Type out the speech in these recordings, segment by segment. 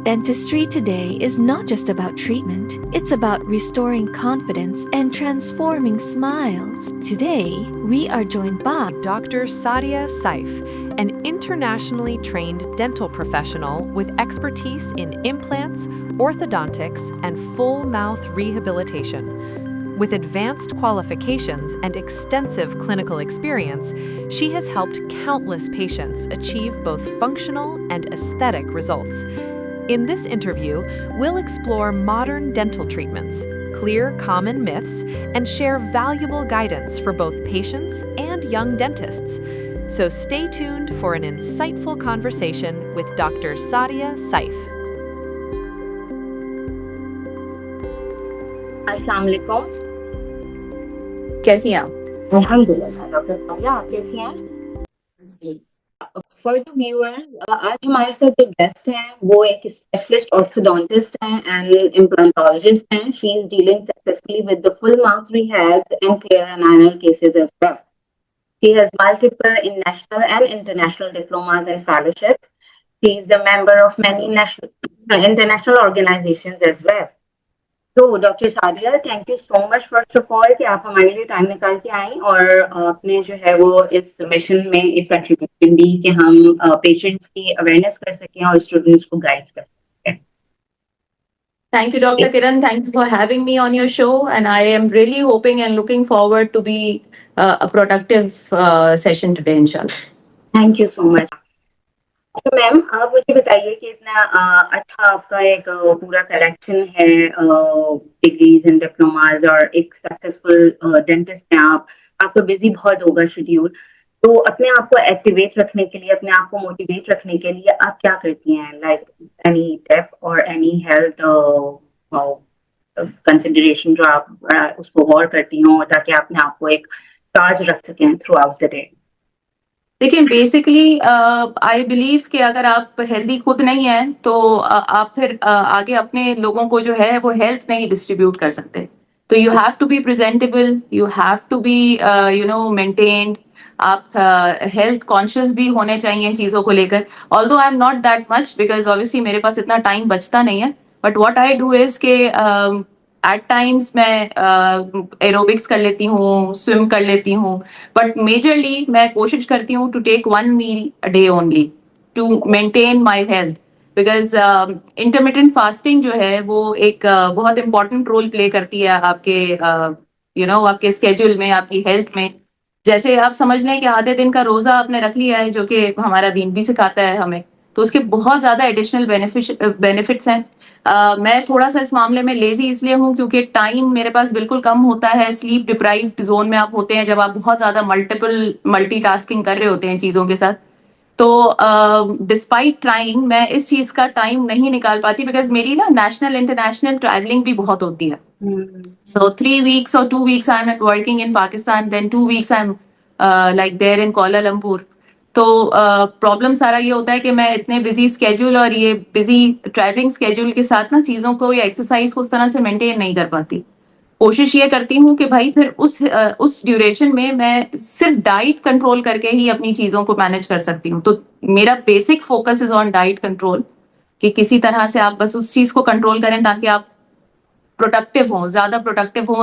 Dentistry today is not just about treatment, it's about restoring confidence and transforming smiles. Today, we are joined by Dr. Sadia Saif, an internationally trained dental professional with expertise in implants, orthodontics, and full mouth rehabilitation. With advanced qualifications and extensive clinical experience, she has helped countless patients achieve both functional and aesthetic results. In this interview, we'll explore modern dental treatments, clear common myths, and share valuable guidance for both patients and young dentists. So stay tuned for an insightful conversation with Dr. Sadia Saif. अस्सलाम वालेकुम, कैसी हैं आप? अल्हम्दुलिल्लाह doctor Sadia, आप कैसी हैं? जी। For the viewers, आज हमारे साथ जो गेस्ट हैं वो एक स्पेशलिस्ट ऑर्थोडोंटिस्ट हैं एंड इम्प्लांटोलॉजिस्ट हैं. She is dealing successfully with the full mouth rehabs and clear enamel cases as well. She has multiple in national and international diplomas and fellowships. She is the member of many national international organizations as well. तो doctor Sadia, thank you so much first of all कि आप हमारे लिए time निकाल के आई और आपने जो है वो इस मिशन में एक कंट्रीब्यूशन दी कि हम पेशेंट्स की अवेयरनेस कर सकें और स्टूडेंट्स को गाइड कर सकें. Thank you, Dr. Kiran. Thank you for having me on your show. And I am really hoping and looking forward to be a productive session today, inshallah. Thank you so much. तो ma'am, आप मुझे बताइए कि इतना अच्छा आपका एक पूरा कलेक्शन है डिग्रीज एंड डिप्लोमाज और एक सक्सेसफुल डेंटिस्ट हैं आप. आपको बिजी बहुत होगा शेड्यूल, तो अपने आप को एक्टिवेट रखने के लिए, अपने आप को मोटिवेट रखने के लिए आप क्या करती हैं? लाइक एनी टिप और एनी हेल्थ कंसिडरेशन जो आप उसको गौर करती हो ताकि अपने आप को एक चार्ज रख सकें थ्रू आउट द डे? देखिए, बेसिकली आई बिलीव कि अगर आप हेल्दी खुद नहीं हैं तो आप फिर आगे अपने लोगों को जो है वो हेल्थ नहीं डिस्ट्रीब्यूट कर सकते. तो you have to be presentable, you have to be maintained. आप हेल्थ कॉन्शियस भी होने चाहिए चीज़ों को लेकर. Although I am not that much because obviously मेरे पास इतना टाइम बचता नहीं है. But what I do is के एट टाइम्स मैं एरोबिक्स कर लेती हूँ, स्विम कर लेती हूँ. बट मेजरली मैं कोशिश करती हूँ to take 1 meal a day only to maintain my health. Because intermittent fasting जो है वो एक बहुत इंपॉर्टेंट रोल प्ले करती है आपके आपके स्केड्यूल में, आपकी हेल्थ में. जैसे आप समझ लें कि आधे दिन का रोजा आपने रख लिया है, जो कि हमारा दीन भी सिखाता है हमें, तो उसके बहुत ज्यादा एडिशनल बेनिफिट्स हैं. मैं थोड़ा सा इस मामले में लेजी इसलिए हूँ क्योंकि टाइम मेरे पास बिल्कुल कम होता है. स्लीप डिप्राइव्ड जोन में आप होते हैं जब आप बहुत ज्यादा मल्टीटास्किंग कर रहे होते हैं चीजों के साथ. तो डिस्पाइट ट्राइंग मैं इस चीज का टाइम नहीं निकाल पाती बिकॉज मेरी ना नेशनल इंटरनेशनल ट्रैवलिंग भी बहुत होती है. So 3 weeks or 2 weeks I'm working in Pakistan, then 2 weeks I'm like there in Kuala Lumpur. तो प्रॉब्लम सारा ये होता है कि मैं इतने बिजी स्केड्यूल और ये बिजी ट्रैवलिंग स्केड्यूल के साथ ना चीज़ों को या एक्सरसाइज को उस तरह से मेंटेन नहीं कर पाती. कोशिश ये करती हूँ कि भाई फिर उस ड्यूरेशन में मैं सिर्फ डाइट कंट्रोल करके ही अपनी चीज़ों को मैनेज कर सकती हूँ. तो मेरा basic focus is on diet control, कि किसी तरह से आप बस उस चीज़ को कंट्रोल करें ताकि आप प्रोडक्टिव हों,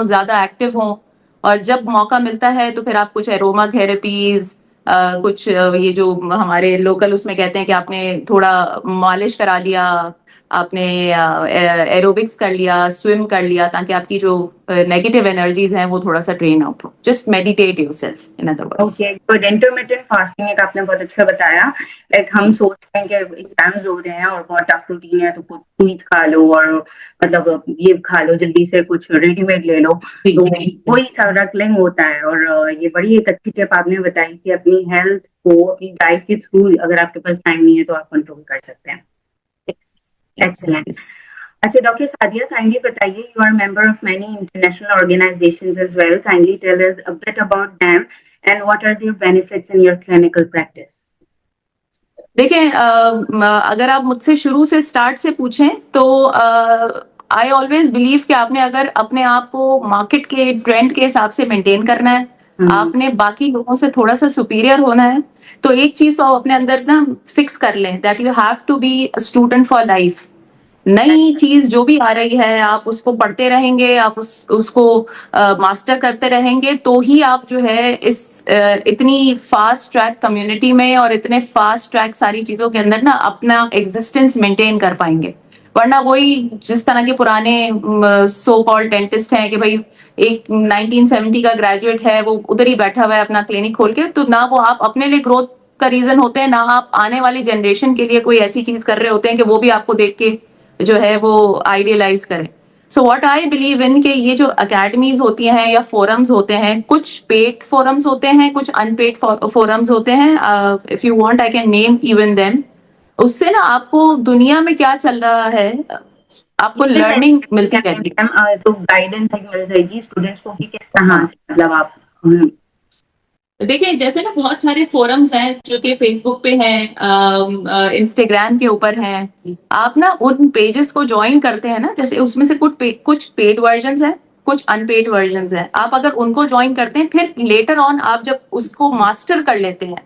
ज्यादा एक्टिव हों. और जब मौका मिलता है तो फिर आप कुछ एरोमा थेरेपीज, कुछ ये जो हमारे लोकल उसमें कहते हैं कि आपने थोड़ा मालिश करा लिया, आपने एरोबिक्स कर लिया, स्विम कर लिया, ताकि आपकी जो नेगेटिव एनर्जीज हैं वो थोड़ा सा ड्रेन आउट हो. Just meditate yourself, in other words. Okay good. Intermittent fasting एक आपने बहुत अच्छा बताया. लाइक हम सोचते हैं कि एग्जाम्स हो रहे हैं और बहुत टफ रूटीन है तो कुछ स्वीट खा लो और मतलब ये खा लो, जल्दी से कुछ रेडीमेड ले लो, तो वही सारा क्लिंग होता है. और ये बड़ी एक अच्छी टिप आपने बताई कि अपनी हेल्थ को अपनी डाइट के थ्रू अगर आपके पास टाइम नहीं है तो आप कंट्रोल कर सकते हैं. एक्सीलेंट. अच्छा डॉक्टर सादिया, काइंडली बताइए, you are member of many international organisations as well. Kindly tell us a bit about them and what are their benefits in your clinical practice? देखिए, अगर आप मुझसे शुरू से स्टार्ट से पूछें तो आई ऑलवेज बिलीव कि आपने अगर अपने आप को मार्केट के ट्रेंड के हिसाब से मेंटेन करना है, आपने बाकी लोगों से थोड़ा सा सुपीरियर होना है, तो एक चीज तो अपने अंदर ना फिक्स कर लें that you have to be a student for life. नई चीज जो भी आ रही है आप उसको पढ़ते रहेंगे, आप उसको मास्टर करते रहेंगे, तो ही आप जो है इस इतनी फास्ट ट्रैक कम्युनिटी में और इतने फास्ट ट्रैक सारी चीजों के अंदर ना अपना एग्जिस्टेंस मेंटेन कर पाएंगे। वरना वही जिस तरह के पुराने सो कॉल्ड डेंटिस्ट हैं कि भाई एक 1970 का ग्रेजुएट है, वो उधर ही बैठा हुआ है अपना क्लिनिक खोल के, तो ना वो आप अपने लिए ग्रोथ का रीजन होते हैं, ना आप आने वाली जनरेशन के लिए कोई ऐसी चीज कर रहे होते हैं कि वो भी आपको देख के जो है वो आइडियलाइज करें। So what I believe in के ये जो अकेडमीज होती हैं या फोरम्स होते हैं, कुछ पेड फोरम्स होते हैं, कुछ अनपेड फोरम्स होते हैं, if you want I can name even them. उससे ना आपको दुनिया में क्या चल रहा है आपको लर्निंग मिलती रहती है। मैम तो गाइडेंस मिल जाएगी स्टूडेंट्स को कि किस तरह हाँ, से मतलब आप देखिए जैसे ना बहुत सारे फोरम्स हैं जो कि फेसबुक पे हैं, इंस्टाग्राम के ऊपर हैं। आप ना उन पेजेस को ज्वाइन करते हैं ना, जैसे उसमें से कुछ पेड वर्जन्स हैं, कुछ अनपेड वर्जन्स हैं। आप अगर उनको ज्वाइन करते हैं, फिर लेटर ऑन आप जब उसको मास्टर कर लेते हैं,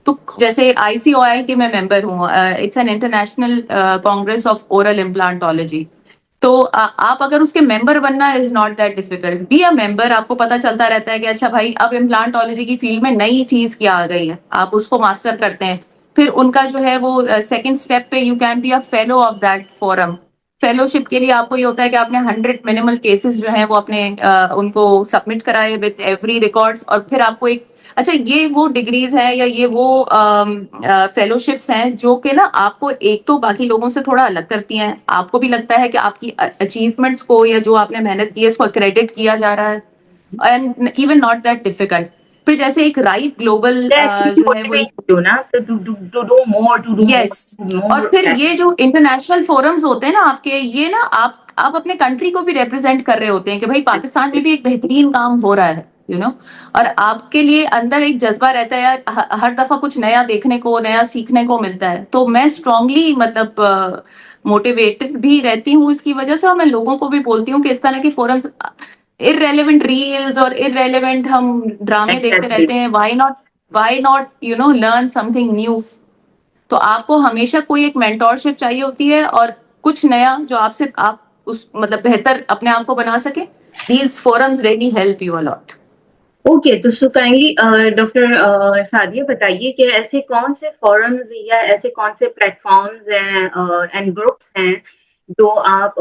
तो जैसे ICOI के मैं मेंबर हूँ, it's an international Congress of oral implantology. तो आप अगर उसके मेंबर बनना is not that difficult, be a member. आपको पता चलता रहता है कि अच्छा भाई अब इम्प्लांटोलॉजी की फील्ड में नई चीज क्या आ गई है, आप उसको मास्टर करते हैं। फिर उनका जो है वो सेकंड स्टेप पे you can be a fellow of that forum. Fellowship के लिए आपको ये होता है कि आपने 100 मिनिमल केसेस जो है वो अपने उनको सबमिट कराए विद एवरी रिकॉर्ड्स, और फिर आपको एक अच्छा ये वो डिग्रीज है या ये वो फेलोशिप्स हैं जो कि ना आपको एक तो बाकी लोगों से थोड़ा अलग करती हैं, आपको भी लगता है कि आपकी अचीवमेंट्स को या जो आपने मेहनत की है इसको क्रेडिट किया जा रहा है, and even not that difficult. फिर जैसे एक राइट ग्लोबल जो है वो एक ना to do more to do yes, और फिर ये जो इंटरनेशनल फोरम्स होते हैं ना आपके, ये ना आप अपने कंट्री को भी रिप्रेजेंट कर रहे होते हैं कि भाई पाकिस्तान में भी एक बेहतरीन काम हो रहा है, यू नो। और आपके लिए अंदर एक जज्बा रहता है यार, हर दफा कुछ नया देखने को, नया सीखने को मिलता है। तो मैं स्ट्रांगली मतलब मोटिवेटेड भी रहती हूँ इसकी वजह से, और मैं लोगों को भी बोलती हूँ कि इस तरह के फोरम्स, इररेलेवेंट रील्स और इररेलेवेंट हम ड्रामे देखते रहते हैं, why not you know learn something new. तो आपको हमेशा कोई एक मेंटोरशिप चाहिए होती है, और कुछ नया जो आपसे आप उस मतलब बेहतर अपने आप को बना सके। These forums really help you a lot. Okay, तो काइंडली डॉक्टर सादिया बताइए कि ऐसे कौन से फोरम्स या ऐसे कौन से प्लेटफॉर्म्स हैं एंड ग्रुप्स हैं जो आप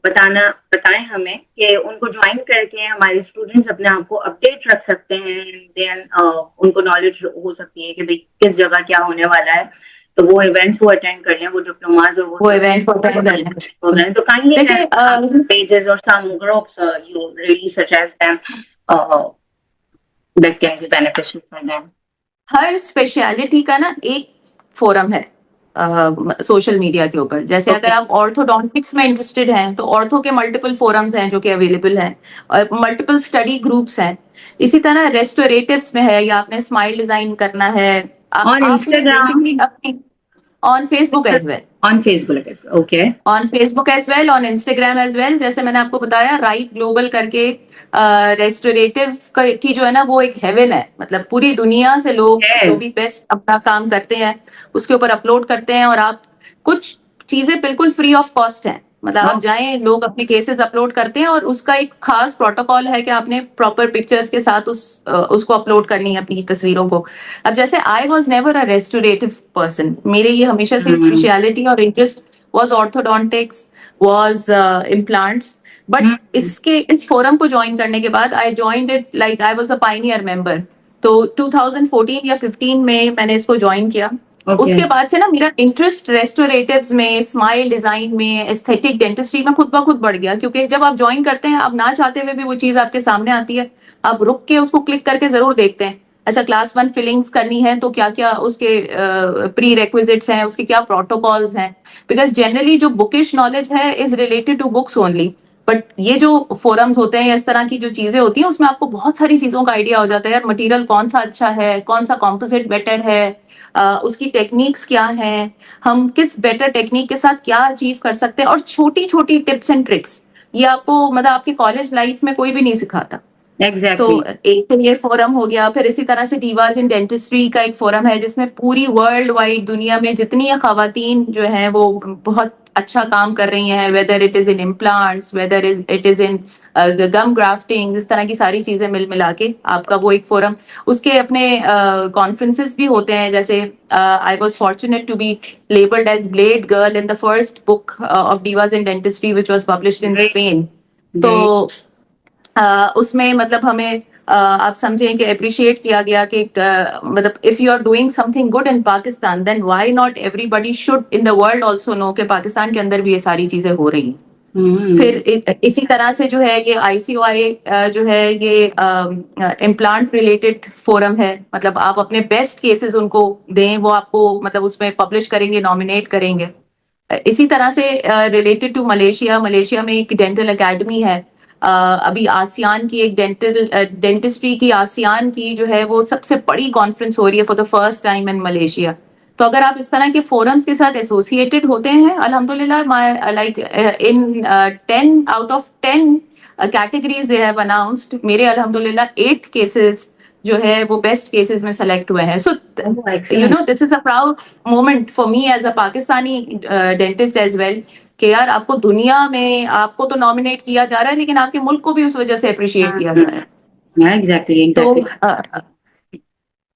बताएं हमें कि उनको ज्वाइन करके हमारे स्टूडेंट्स अपने आप को अपडेट रख सकते हैं, देन उनको नॉलेज हो सकती है कि भाई किस जगह क्या होने वाला है, तो वो इवेंट्स वो अटेंड कर लें, वो डिप्लोमाज और वो इवेंट को अटेंड करने हो गए। तो काइंडली देखिए पेजेस और some groups you really suggest them that can be beneficial for them. हर स्पेशलिटी का ना एक फोरम है सोशल मीडिया के ऊपर। जैसे Okay. अगर आप ऑर्थोडोंटिक्स में इंटरेस्टेड हैं तो ऑर्थो के मल्टीपल फोरम्स हैं जो कि अवेलेबल हैं, और मल्टीपल स्टडी ग्रुप्स हैं। इसी तरह रेस्टोरेटिव्स में है, या आपने स्माइल डिजाइन करना है, On आपने Instagram, बेसिकली अपनी on Facebook as well, on Facebook as well. Okay. On Facebook as well, on Instagram as well. जैसे मैंने आपको बताया राइट ग्लोबल करके रेस्टोरेटिव की जो है ना वो एक हेवन है, मतलब पूरी दुनिया से लोग जो भी बेस्ट अपना काम करते हैं उसके ऊपर अपलोड करते हैं, और आप कुछ चीजें बिल्कुल फ्री ऑफ कॉस्ट है, मतलब आप जाएं, लोग अपने केसेस अपलोड करते हैं, और उसका एक खास प्रोटोकॉल है कि आपने प्रॉपर पिक्चर्स के साथ उसको अपलोड करनी है अपनी तस्वीरों को। अब जैसे I was never a restorative person, मेरे ये हमेशा से स्पेशलिटी और interest was orthodontics, was implants, but इसके इस फोरम को ज्वाइन करने के बाद I joined it like I was a pioneer member। तो 2014 या 15 में मैंने इसको ज्वाइन किया। उसके बाद से ना मेरा इंटरेस्ट रेस्टोरेटिव्स में, स्माइल डिजाइन में, एस्थेटिक डेंटिस्ट्री में खुद ब खुद बढ़ गया, क्योंकि जब आप ज्वाइन करते हैं आप ना चाहते हुए भी वो चीज आपके सामने आती है, आप रुक के उसको क्लिक करके जरूर देखते हैं अच्छा क्लास 1 फिलिंग्स करनी है तो क्या क्या उसके प्री रेक्विजिट्स हैं, उसके क्या प्रोटोकॉल्स हैं। बिकॉज जनरली जो बुकिश नॉलेज है is related to books only, but ये जो फोरम्स होते हैं या इस तरह की जो चीजें होती हैं उसमें आपको बहुत सारी चीजों का आइडिया हो जाता है यार, मटेरियल कौन सा अच्छा है, कौन सा कॉम्पोजिट बेटर है, उसकी टेक्निक्स क्या हैं, हम किस बेटर टेक्निक के साथ क्या अचीव कर सकते हैं, और छोटी छोटी टिप्स एंड ट्रिक्स ये आपको मतलब आपकी कॉलेज लाइफ में कोई भी नहीं सिखाता। तो एक तो ये फोरम हो गया। फिर इसी तरह से डीवाज इन डेंटिस्ट्री का एक फोरम है जिसमें पूरी वर्ल्ड वाइड दुनिया में जितनी खवातीन जो हैं वो बहुत अच्छा काम कर रही हैं, whether it is in implants, whether it is in gum grafting, इस तरह की सारी चीजें मिल मिला के आपका वो एक फोरम, उसके अपने कॉन्फ्रेंसेस भी होते हैं. जैसे I was fortunate to be labelled as blade girl in the first book of divas in dentistry which was published in Great, Spain. तो great. उसमें मतलब हमें आप समझें कि अप्रिशिएट किया गया कि मतलब if you are doing something good in Pakistan then why not everybody should in the world also know कि पाकिस्तान के अंदर भी ये सारी चीजें हो रही हैं. फिर इसी तरह से जो है ये ICOI जो है ये इम्प्लांट रिलेटेड फोरम है. मतलब आप अपने बेस्ट केसेस उनको दें, वो आपको मतलब उसमें पब्लिश करेंगे, नॉमिनेट करेंगे. इसी तरह से रिलेटेड टू मलेशिया, मलेशिया में एक डेंटल एकेडमी है. अभी आसियान की एक डेंटिस्ट्री की आसियान की जो है वो सबसे बड़ी कॉन्फ्रेंस हो रही है for the first time in Malaysia. तो अगर आप इस तरह के फोरम्स के साथ एसोसिएटेड होते हैं, अल्हम्दुलिल्लाह, my like in 10 out of 10 categories they have announced, मेरे अल्हम्दुलिल्लाह 8 केसेस जो है वो बेस्ट केसेस में सेलेक्ट हुए हैं. So Oh, you know excellent. This is a proud moment for me as a Pakistani dentist as well, कि यार आपको दुनिया में आपको तो नॉमिनेट किया जा रहा है, लेकिन आपके मुल्क को भी उस वजह से अप्रिशिएट किया जा रहा है. Yeah, exactly, तो exactly.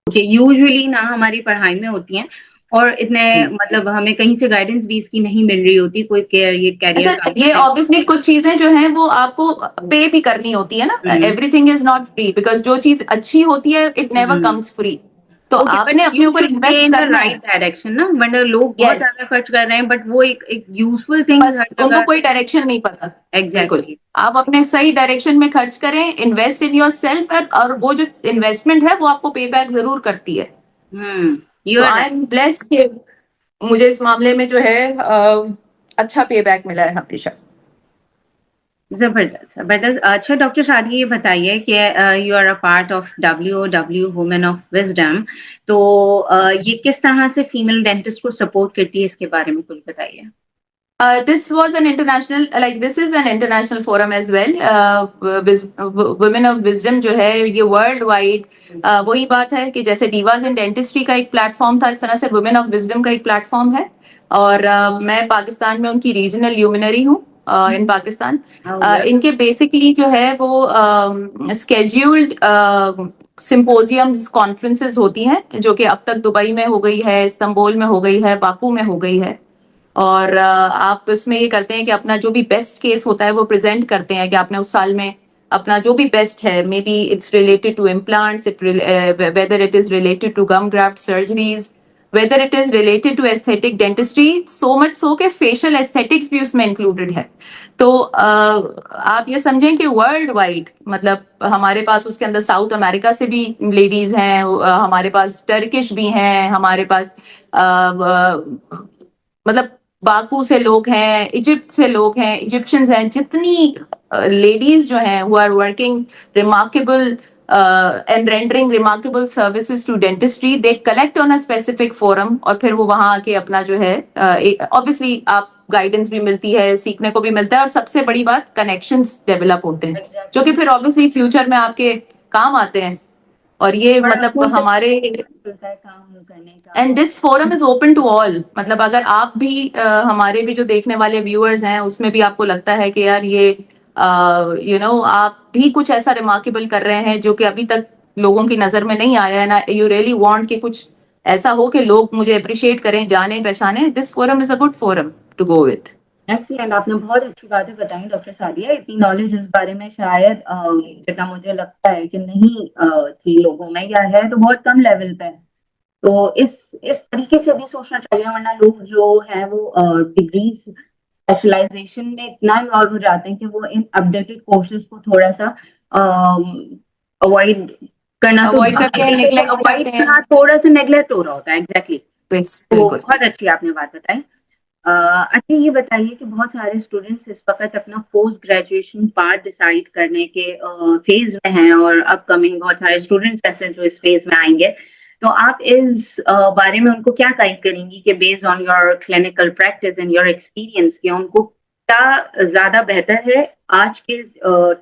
Okay, यूजुअली ना हमारी पढ़ाई में होती हैं और इतने मतलब हमें कहीं से गाइडेंस भी इसकी नहीं मिल रही होती, कोई ये अच्छा, कैरियर ये ऑब्वियसली कुछ चीजें जो हैं वो आपको पे भी करनी होती है ना. Everything is not free, because जो चीज अच्छी होती है इट नेवर कम्स फ्री. तो ओके, बट आपने अपने यू ऊपर should pay invest in the करना है. राइट डायरेक्शन ना, वरना लोग बहुत यस, ज्यादा खर्च कर रहे हैं बट वो एक यूजफुल थिंग्स बस हर उनको जगह कोई से। डायरेक्शन नहीं पता. बिल्कुल, एग्जैक्टली। आप अपने सही डायरेक्शन में खर्च करें, इन्वेस्ट इन योर सेल्फ, और वो जो इन्वेस्टमेंट है वो आपको पे बैक जरूर करती है. You so are I right. Am blessed कि मुझे इस मामले में जो है अच्छा पे बैक मिला है हमेशा. जबरदस्त, जबरदस्त। अच्छा डॉक्टर शादी, ये बताइए कि you are a part of WOW women of wisdom, तो ये किस तरह से फीमेल डेंटिस्ट को सपोर्ट करती है, इसके बारे में कुछ बताइए. This was an international, like this is an international forum as well. Women of Wisdom जो है ये वर्ल्ड वाइड, वही बात है कि जैसे डीवाज इन डेंटिस्ट्री का एक प्लेटफॉर्म था, इस तरह से वुमेन ऑफ विजडम का एक प्लेटफॉर्म है. और मैं पाकिस्तान में उनकी रीजनल ल्यूमिनरी हूँ इन पाकिस्तान. इनके बेसिकली जो है वो स्केड्यूल्ड सिंपोजियम्स कॉन्फ्रेंसेस होती हैं, जो कि अब तक दुबई में हो गई है, इस्तांबुल में हो गई है, बाकू में हो गई है. और आप इसमें ये करते हैं कि अपना जो भी बेस्ट केस होता है वो प्रेजेंट करते हैं कि आपने उस साल में अपना जो भी बेस्ट है, maybe it's related to implants, whether it is related to gum graft surgeries, whether it is related to aesthetic dentistry, so much so के फेशियल एस्थेटिक्स भी उसमें इंक्लूडेड है. तो आप ये समझें कि वर्ल्ड वाइड, मतलब हमारे पास उसके अंदर साउथ अमेरिका से भी लेडीज हैं, हमारे पास टर्किश भी हैं, हमारे पास मतलब बाकू से लोग हैं, इजिप्ट से लोग हैं, इजिप्शियंस हैं. जितनी लेडीज जो हैं who are working remarkable and rendering remarkable services to dentistry, they collect on a specific forum, और फिर वो वहां आके अपना जो है ऑब्वियसली आप गाइडेंस भी मिलती है, सीखने को भी मिलता है, और सबसे बड़ी बात कनेक्शंस डेवलप होते हैं, जो कि फिर ऑब्वियसली फ्यूचर में आपके काम आते हैं. और ये मतलब हमारे, मिलता है काम करने का। And this forum is open to all. मतलब अगर आप भी हमारे भी जो देखने वाले व्यूअर्स हैं उसमें भी आपको लगता है कि यार ये आप भी कुछ ऐसा रिमार्केबल कर रहे हैं जो कि अभी तक लोगों की नजर में नहीं आया है ना, यू रियली वांट कि कुछ ऐसा हो कि लोग मुझे अप्रिशिएट करें, जाने पहचाने, this forum is a good forum to go with. Excellent, आपने बहुत अच्छी बातें बताई डॉक्टर सादिया, इतनी नॉलेज इस बारे में शायद जितना मुझे लगता है कि नहीं थी लोगों में, या है तो बहुत कम लेवल पे है. तो इस तरीके से भी सोचना चाहिए, वरना लोग जो है वो डिग्रीज स्पेशलाइजेशन में इतना इन्वॉल्व हो जाते हैं कि वो इन अपडेटेड कोर्सेज को थोड़ा सा अवॉइड करना, तो अवॉइड करते हैं, नेग्लेक्ट अवॉइड करते हैं. करना थोड़ा सा नेग्लेक्ट हो रहा होता है. एग्जैक्टली. तो बिल्कुल. बहुत अच्छी आपने बात बताई. अच्छा ये बताइए कि बहुत सारे स्टूडेंट्स इस वक्त अपना पोस्ट ग्रेजुएशन पार्ट डिसाइड करने के फेज में हैं, और अपकमिंग बहुत सारे स्टूडेंट्स ऐसे हैं जो इस फेज में आएंगे. तो आप इस बारे में उनको क्या गाइड करेंगी कि based on your clinical practice and your experience, कि उनको क्या ज्यादा बेहतर है आज के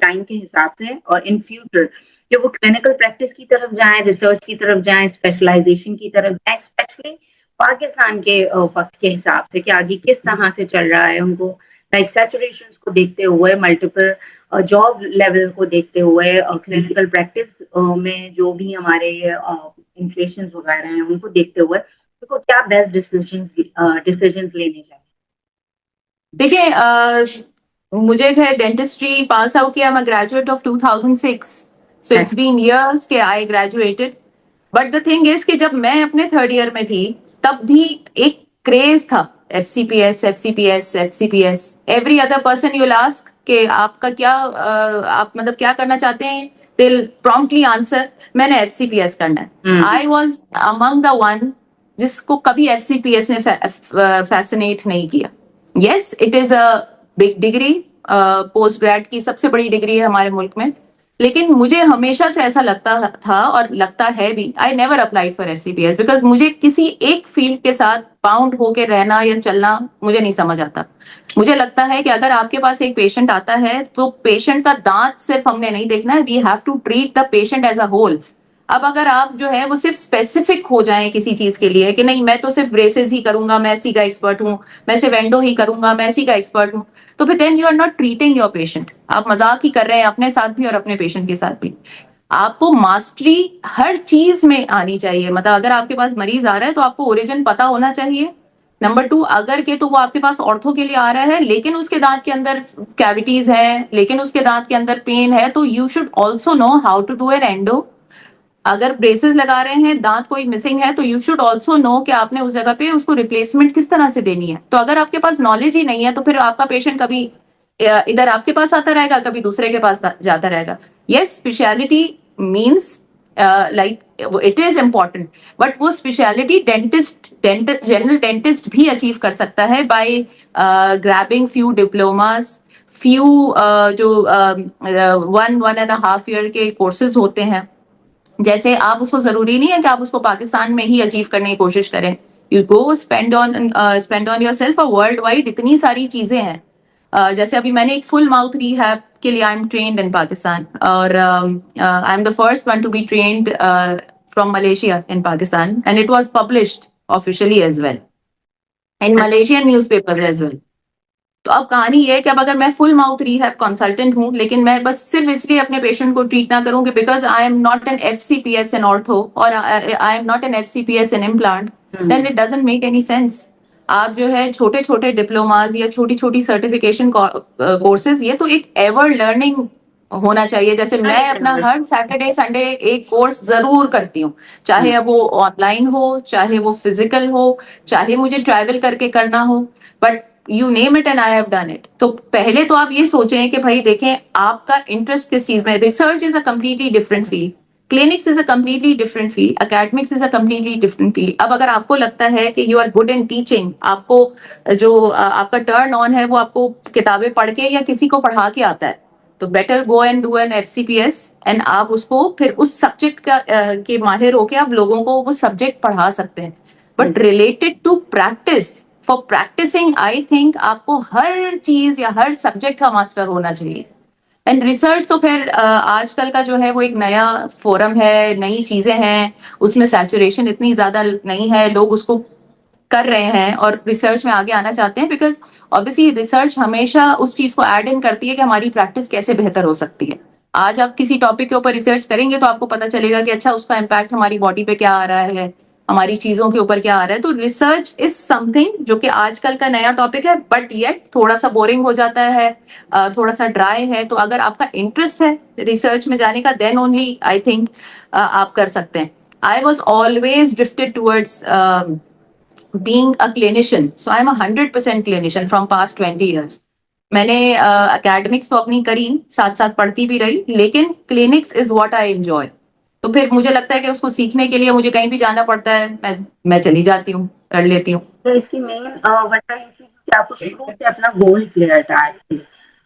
टाइम के हिसाब से और इन फ्यूचर, कि वो क्लिनिकल प्रैक्टिस की तरफ जाएं, रिसर्च की तरफ जाएं, स्पेशलाइजेशन की तरफ जाएं, स्पेशली पाकिस्तान के वक्त के हिसाब से कि आगे किस तरह से चल रहा है, उनको लाइक सैचुरेशन को देखते हुए, मल्टीपल जॉब लेवल को देखते हुए, क्लिनिकल प्रैक्टिस में जो भी हमारे इन्फ्लेशन वगैरह हैं उनको देखते हुए उनको क्या बेस्ट डिसीजंस लेने चाहिए? देखिए, मुझे खैर डेंटिस्ट्री पास आउट किया, मैं graduate of 2006, so it's been years के I graduated. But the thing is कि जब मैं अपने थर्ड ईयर में थी तब भी एक क्रेज था, FCPS FCPS FCPS. Every other person you ask कि आपका क्या आप मतलब क्या करना चाहते हैं, दे प्रॉम्प्टली आंसर मैंने एफसीपीएस करना है। I was among the one जिसको कभी एफसीपीएस ने फैसिनेट नहीं किया। Yes, it is a big degree, post grade की सबसे बड़ी डिग्री है हमारे मुल्क में, लेकिन मुझे हमेशा से ऐसा लगता था और लगता है भी, I never applied for FCPS because मुझे किसी एक फील्ड के साथ बाउंड होके रहना या चलना मुझे नहीं समझ आता। मुझे लगता है कि अगर आपके पास एक पेशेंट आता है तो पेशेंट का दांत सिर्फ हमने नहीं देखना है, we have to treat the patient as a whole. अब अगर आप जो है वो सिर्फ स्पेसिफिक हो जाएं किसी चीज के लिए कि नहीं मैं तो सिर्फ ब्रेसेस ही करूंगा, मैं इसी का एक्सपर्ट हूँ, मैं सिर्फ एंडो ही करूंगा, मैं इसी का एक्सपर्ट हूँ, तो फिर then you are not treating your patient. आप मजाक ही कर रहे हैं अपने साथ भी और अपने पेशेंट के साथ भी। आपको मास्टरी हर चीज में आनी चाहिए, मतलब अगर आपके पास मरीज आ रहा है तो आपको ओरिजिन पता होना चाहिए। नंबर टू, अगर के तो वो आपके पास ऑर्थो के लिए आ रहा है लेकिन उसके दांत के अंदर कैविटीज है, लेकिन उसके दांत के अंदर पेन है, तो you should also know how to do an endo. अगर ब्रेसेस लगा रहे हैं, दांत कोई मिसिंग है, तो यू शुड ऑल्सो नो कि आपने उस जगह पे उसको रिप्लेसमेंट किस तरह से देनी है। तो अगर आपके पास नॉलेज ही नहीं है तो फिर आपका पेशेंट कभी इधर आपके पास आता रहेगा, कभी दूसरे के पास जाता रहेगा। Yes, speciality means like it is important, but वो स्पेशलिटी जनरल डेंटिस्ट भी अचीव कर सकता है by grabbing few diplomas, few जो 1.5 ईयर के कोर्सेज होते हैं। जैसे आप उसको जरूरी नहीं है कि आप उसको पाकिस्तान में ही अचीव करने की कोशिश करें, you go spend on your self. World wide इतनी सारी चीजें हैं। जैसे अभी मैंने एक फुल माउथ रिहैब के लिए I am trained in Pakistan, और I am the first one to be trained from Malaysia in Pakistan, and it was published officially as well in Malaysian newspapers as well. तो अब कहानी ये है कि अब अगर मैं फुल माउथ रिहैब कंसल्टेंट हूँ लेकिन मैं बस सिर्फ इसलिए अपने पेशेंट को ट्रीट ना करूँ कि because I am not an FCPS in ortho और I am not an FCPS in implant, then it doesn't make any sense. आप जो है छोटे छोटे डिप्लोमाज या छोटी छोटी सर्टिफिकेशन कोर्सेज, ये तो एक एवर लर्निंग होना चाहिए। जैसे मैं अपना हर सैटरडे संडे एक कोर्स जरूर करती हूँ, चाहे अब वो ऑनलाइन हो, चाहे वो फिजिकल हो, चाहे मुझे ट्रैवल करके करना हो, but you name it and I have done it. तो पहले तो आप ये सोचें कि भाई देखें आपका इंटरेस्ट किस चीज में। Research is a completely different field, clinics is a completely different field, academics is a completely different field. अब अगर आपको लगता है कि you are good in teaching, आपको जो आपका टर्न ऑन है वो आपको किताबें पढ़ के या किसी को पढ़ा के आता है, तो better go and do an FCPS, and आप उसको फिर उस सब्जेक्ट का के माहिर होके आप लोगों को वो सब्जेक्ट पढ़ा सकते हैं। But related to practice, for practising I think आपको हर चीज या हर सब्जेक्ट का मास्टर होना चाहिए। एंड रिसर्च तो फिर आजकल का जो है वो एक नया फोरम है, नई चीजें हैं, उसमें सैचुरेशन इतनी ज्यादा नहीं है, लोग उसको कर रहे हैं और रिसर्च में आगे आना चाहते हैं, बिकॉज ऑब्वियसली रिसर्च हमेशा उस चीज को ऐड इन करती है कि हमारी प्रैक्टिस कैसे बेहतर हो सकती है। आज आप किसी टॉपिक के ऊपर रिसर्च करेंगे तो आपको पता चलेगा कि अच्छा उसका इम्पैक्ट हमारी बॉडी पे क्या आ रहा है, हमारी चीजों के ऊपर क्या आ रहा है। तो रिसर्च इज समथिंग जो कि आजकल का नया टॉपिक है, बट येट थोड़ा सा बोरिंग हो जाता है, थोड़ा सा ड्राई है। तो अगर आपका इंटरेस्ट है रिसर्च में जाने का, देन ओनली आई थिंक आप कर सकते हैं। I was always drifted towards being a clinician, so I'm 100% clinician from past 20 years. मैंने एकेडमिक्स तो अपनी करी, साथ साथ पढ़ती भी रही, लेकिन clinics is what I enjoy. तो फिर मुझे लगता है कि उसको सीखने के लिए मुझे कहीं भी जाना पड़ता है, मैं चली जाती हूँ, कर लेती हूँ। तो इसकी मेन वजह ये थी कि आपको शुरू से अपना गोल क्लियर था actually।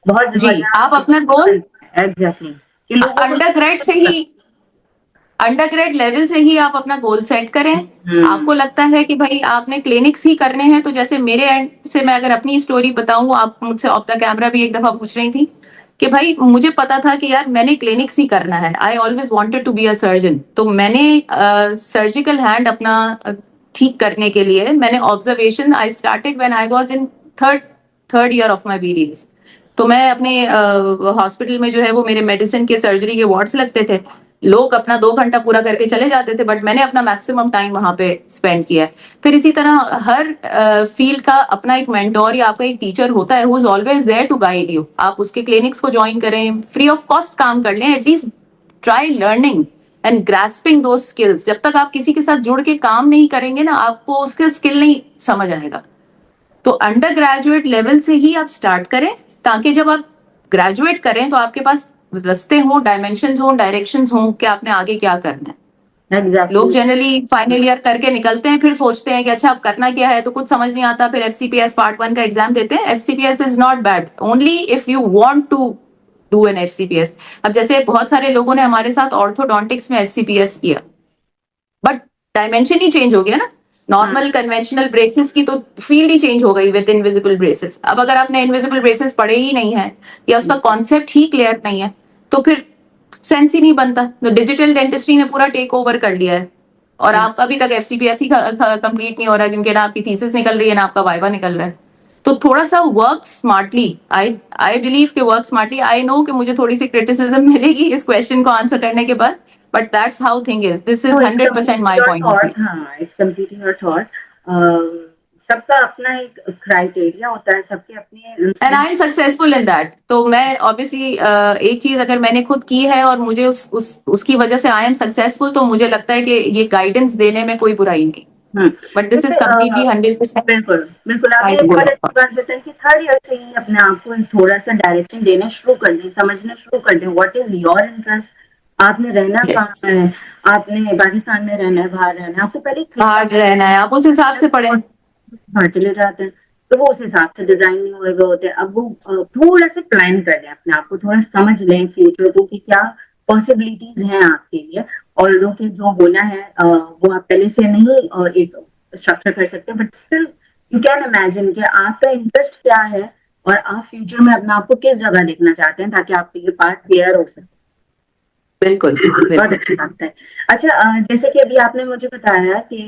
बहुत जी, आप अपना गोल एग्जैक्टली कि लोगों को अंडर ग्रेड से ही, अंडर ग्रेड लेवल से ही आप अपना गोल सेट करें। आपको लगता है कि भाई आपने क्लिनिक्स ही करने हैं, तो जैसे मेरे एंड से मैं अगर अपनी स्टोरी बताऊं, आप मुझसे ऑफ द कैमरा भी एक दफा पूछ रही थी कि भाई मुझे पता था कि यार मैंने क्लिनिक्स ही करना है, I always wanted to be a surgeon. तो मैंने सर्जिकल हैंड अपना ठीक करने के लिए मैंने observation I started when I was in third year of my BDS. तो मैं अपने हॉस्पिटल में जो है वो मेरे मेडिसिन के सर्जरी के वार्ड्स लगते थे, लोग अपना 2 घंटा पूरा करके चले जाते थे, बट मैंने अपना मैक्सिमम टाइम वहां पे स्पेंड किया है। फिर इसी तरह हर फील्ड का अपना एक मेंटोर या आपका एक टीचर होता है who is always there to guide you. आप उसके क्लिनिक्स को ज्वाइन करें, फ्री ऑफ कॉस्ट काम कर लें, at least try learning and grasping दो स्किल्स। जब तक आप किसी के साथ जुड़ के काम नहीं करेंगे ना, आपको उसके स्किल नहीं समझ आएगा। तो अंडर ग्रेजुएट लेवल से ही आप स्टार्ट करें, ताकि जब आप ग्रेजुएट करें तो आपके पास रास्ते हों, डायमेंशंस हों, डायरेक्शंस हों कि आपने आगे क्या करना है। Exactly. लोग जनरली फाइनल ईयर करके निकलते हैं, फिर सोचते हैं कि अच्छा अब करना क्या है, तो कुछ समझ नहीं आता, फिर एफसीपीएस पार्ट 1 का एग्जाम देते हैं। FCPS is not bad, only if you want to do an FCPS. अब जैसे बहुत सारे लोगों ने हमारे साथ ऑर्थोडोंटिक्स में एफसीपीएस किया, बट डायमेंशन ही चेंज हो गया ना। नॉर्मल कन्वेंशनल ब्रेसेस की तो फील्ड ही चेंज हो गई विद इनविजिबल ब्रेसेस। अब अगर आपने इनविजिबल ब्रेसेस पढ़े ही नहीं है या उसका कॉन्सेप्ट ही क्लियर नहीं है, तो फिर सेंस ही नहीं बनता। तो डिजिटल डेंटिस्ट्री ने पूरा टेक ओवर कर लिया है, और आपका अभी तक एफसीपीएस ही कंप्लीट नहीं हो रहा, क्योंकि ना आपकी थीसिस निकल रही है ना आपका वाइवा निकल रहा है। तो थोड़ा सा वर्क स्मार्टली, आई बिलीव कि वर्क स्मार्टली। आई नो कि मुझे थोड़ी सी क्रिटिसिज्म मिलेगी इस क्वेश्चन को आंसर करने के बाद, but that's how thing is. This is No, it's 100% completely my your point of view. thought. हाँ, it's completely your thought. सबका अपना एक क्राइटेरिया होता है, सबके अपने and I am successful in that. तो मैं ऑब्वियसली एक चीज अगर मैंने खुद की है और मुझे उसकी वजह से आई एम सक्सेसफुल, तो मुझे लगता है कि ये गाइडेंस देने में कोई बुराई नहीं। बट दिस इज जैसे कम्प्लीटली 100% बिल्कुल बिल्कुल, आपने माई एक स्कूल और ऑफ अच्छी बात बताई कि थर्ड ईयर से ही अपने आप को थोड़ा सा डायरेक्शन देना शुरू कर दें, समझना शुरू कर दें व्हाट इज योर इंटरेस्ट, आपने रहना Yes. कहाँ है, आपने पाकिस्तान में रहना है, बाहर रहना है, आपको पहले बाहर रहना है, आप उस हिसाब से पढ़ें। हाँ चले जाते हैं, तो वो उस हिसाब से डिजाइन हुए हुए होते हैं। अब वो थोड़ा सा प्लान कर लें अपने आप को, थोड़ा समझ लें फ्यूचर को कि क्या पॉसिबिलिटीज हैं आपके लिए। और कि जो होना है वो आप पहले से नहीं एक स्ट्रक्चर कर सकते, but still you can imagine कि आपका इंटरेस्ट क्या है और आप फ्यूचर में अपना आपको किस जगह देखना चाहते हैं, ताकि आपके ये पार्ट क्लियर हो सके। बिल्कुल बहुत अच्छी बात है। अच्छा, जैसे कि अभी आपने मुझे बताया कि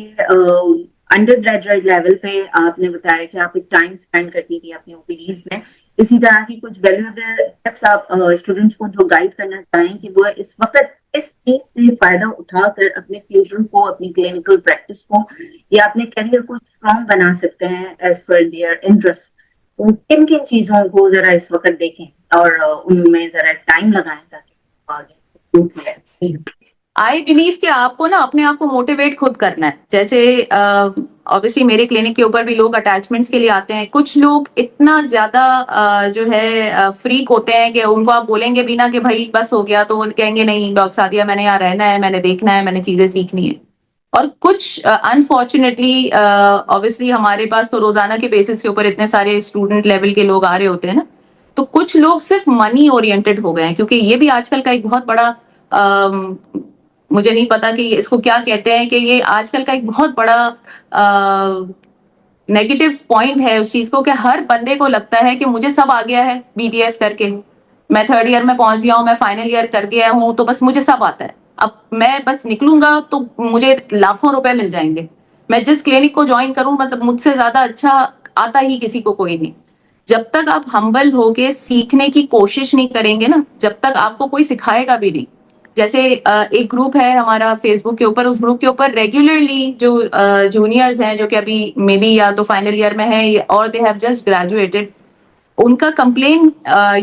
अंडर ग्रेजुएट लेवल पे आपने बताया कि आप एक टाइम स्पेंड करती थी अपनी ओपीडीज में, इसी तरह की कुछ वैल्यूएबल टिप्स आप स्टूडेंट्स को जो गाइड करना चाहें कि वो इस वक्त इस चीज से फायदा उठाकर अपने फ्यूचर को, अपनी क्लिनिकल प्रैक्टिस को या अपने करियर को स्ट्रॉन्ग बना सकते हैं एज पर देयर इंटरेस्ट, तो किन किन चीजों को जरा इस वक्त देखें और उनमें जरा टाइम लगाएं ताकि आगे आई बिलीव कि आपको ना अपने आप को मोटिवेट खुद करना है। जैसे ऑब्वियसली मेरे क्लिनिक के ऊपर भी लोग अटैचमेंट्स के लिए आते हैं। कुछ लोग इतना ज्यादा जो है फ्रीक होते हैं कि उनको आप बोलेंगे भी ना कि भाई बस हो गया, तो वो कहेंगे नहीं डॉक्टर सादिया मैंने यहाँ रहना है, मैंने देखना है, मैंने चीजें सीखनी है। और कुछ अनफॉर्चुनेटली ऑब्वियसली हमारे पास तो रोजाना के बेसिस के ऊपर इतने सारे स्टूडेंट लेवल के लोग आ रहे होते हैं ना, तो कुछ लोग सिर्फ मनी ओरिएंटेड हो गए हैं, क्योंकि ये भी आजकल का एक बहुत बड़ा मुझे नहीं पता कि इसको क्या कहते हैं, कि ये आजकल का एक बहुत बड़ा नेगेटिव पॉइंट है उस चीज को, कि हर बंदे को लगता है कि मुझे सब आ गया है बीडीएस करके, मैं थर्ड ईयर में पहुंच गया हूँ, मैं फाइनल ईयर कर गया हूँ, तो बस मुझे सब आता है, अब मैं बस निकलूंगा तो मुझे लाखों रुपए मिल जाएंगे, मैं जिस क्लिनिक को ज्वाइन करूं मतलब मुझसे ज्यादा अच्छा आता ही किसी को कोई नहीं। जब तक आप हम्बल होके सीखने की कोशिश नहीं करेंगे ना, जब तक आपको कोई सिखाएगा भी नहीं। जैसे एक ग्रुप है हमारा फेसबुक के ऊपर, उस ग्रुप के ऊपर रेगुलरली जो जूनियर्स हैं जो कि अभी मे बी या तो फाइनल ईयर में है और दे हैव जस्ट ग्रेजुएटेड, उनका कंप्लेन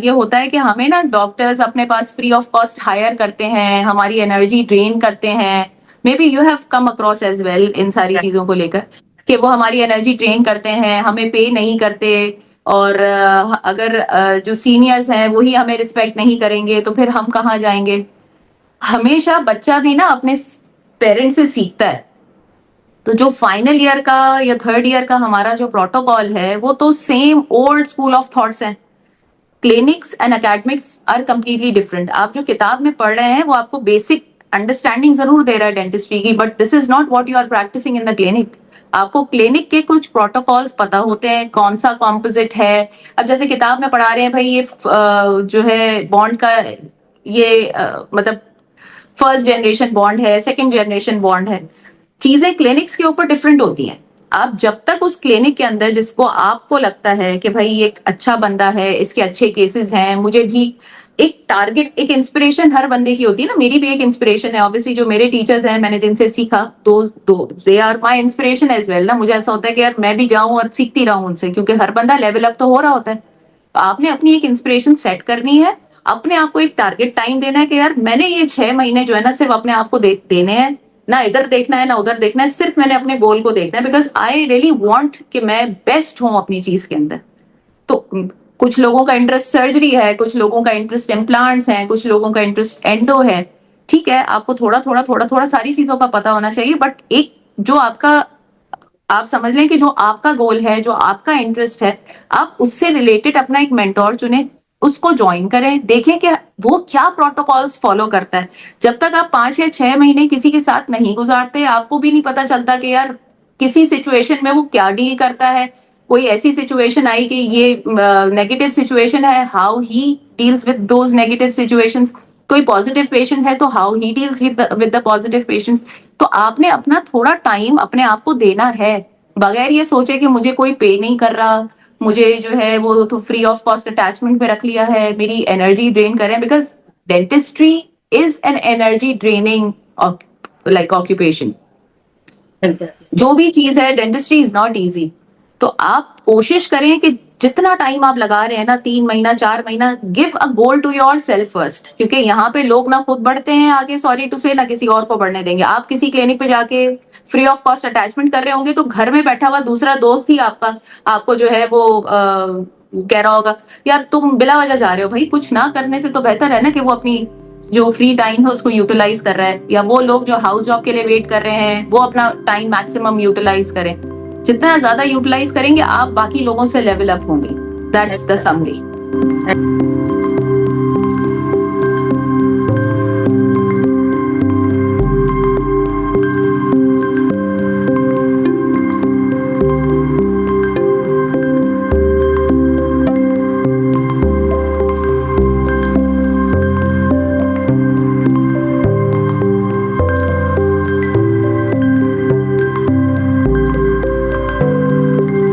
ये होता है कि हमें ना डॉक्टर्स अपने पास फ्री ऑफ कॉस्ट हायर करते हैं, हमारी एनर्जी ड्रेन करते हैं। Maybe you have come across as well in सारी चीजों को लेकर, कि वो हमारी एनर्जी ड्रेन करते हैं, हमें पे नहीं करते, और अगर जो सीनियर्स हैं वही हमें रिस्पेक्ट नहीं करेंगे तो फिर हम कहाँ जाएंगे। हमेशा बच्चा भी ना अपने पेरेंट्स से सीखता है। तो जो फाइनल ईयर का या थर्ड ईयर का हमारा जो प्रोटोकॉल है वो तो same old school of thoughts है। Clinics and academics are completely different. आप जो किताब में पढ़ रहे हैं वो आपको बेसिक अंडरस्टैंडिंग जरूर दे रहा है डेंटिस्ट्री की, but this is not what you are practising in the clinic. आपको क्लिनिक के कुछ प्रोटोकॉल्स पता होते हैं, कौन सा कॉम्पोजिट है। अब जैसे किताब में पढ़ा रहे हैं भाई ये जो है बॉन्ड का ये मतलब फर्स्ट जनरेशन बॉन्ड है, सेकंड जनरेशन बॉन्ड है, चीजें क्लिनिक्स के ऊपर डिफरेंट होती हैं। आप जब तक उस क्लिनिक के अंदर जिसको आपको लगता है कि भाई ये एक अच्छा बंदा है, इसके अच्छे केसेस हैं, मुझे भी एक टारगेट, एक इंस्पिरेशन हर बंदे की होती है ना, मेरी भी एक इंस्पिरेशन है ऑब्वियसली, जो मेरे टीचर्स हैं, मैंने जिनसे सीखा, they are my inspiration as well ना। मुझे ऐसा होता है कि यार मैं भी जाऊं और सीखती रहूं उनसे, क्योंकि हर बंदा लेवल अप तो हो रहा होता है। तो आपने अपनी एक इंस्पिरेशन सेट करनी है, अपने आप को एक टारगेट टाइम देना है कि यार मैंने ये 6 महीने जो है ना सिर्फ अपने आप को देने हैं, ना इधर देखना है ना उधर देखना है, सिर्फ मैंने अपने गोल को देखना है, बिकॉज आई रियली वांट कि मैं बेस्ट हूं अपनी चीज के अंदर। तो कुछ लोगों का इंटरेस्ट सर्जरी है, कुछ लोगों का इंटरेस्ट इम्प्लांट्स है, कुछ लोगों का इंटरेस्ट एंडो है। ठीक है, आपको थोड़ा थोड़ा सारी चीजों का पता होना चाहिए, बट एक जो आपका, आप समझ लें कि जो आपका गोल है, जो आपका इंटरेस्ट है, आप उससे रिलेटेड अपना एक मेंटोर चुने, उसको ज्वाइन करें, देखें कि वो क्या प्रोटोकॉल्स फॉलो करता है। जब तक आप 5 या 6 महीने किसी के साथ नहीं गुजारते, आपको भी नहीं पता चलता कि यार किसी सिचुएशन में वो क्या डील करता है। कोई ऐसी सिचुएशन आई कि ये नेगेटिव सिचुएशन है, how he deals with those negative situations. कोई पॉजिटिव पेशेंट है तो how he deals with the positive patients. तो आपने अपना थोड़ा टाइम अपने आप को देना है, बगैर ये सोचे कि मुझे कोई पे नहीं कर रहा, मुझे जो है वो तो फ्री ऑफ कॉस्ट अटैचमेंट पे रख लिया है, मेरी एनर्जी ड्रेन कर रहे हैं, because dentistry is an energy draining like occupation. Exactly. जो भी चीज है, डेंटिस्ट्री इज नॉट इजी। तो आप कोशिश करें कि जितना टाइम आप लगा रहे हैं ना, 3 महीना 4 महीना, give a goal to yourself first, क्योंकि यहाँ पे लोग ना खुद बढ़ते हैं आगे, सॉरी टू से, ना किसी और को बढ़ने देंगे। आप किसी क्लिनिक पे जाके फ्री ऑफ कॉस्ट अटैचमेंट कर रहे होंगे, तो घर में बैठा हुआ दूसरा दोस्त ही आपका आपको जो है वो कह रहा होगा यार तुम बिला वजह जा रहे हो। भाई कुछ ना करने से तो बेहतर है ना कि वो अपनी जो फ्री टाइम है उसको यूटिलाइज कर रहा है, या वो लोग जो हाउस जॉब के लिए वेट कर रहे हैं वो अपना टाइम मैक्सिमम यूटिलाइज करें। जितना ज्यादा यूटिलाइज करेंगे आप, बाकी लोगों से लेवल अप होंगे। That's the summary.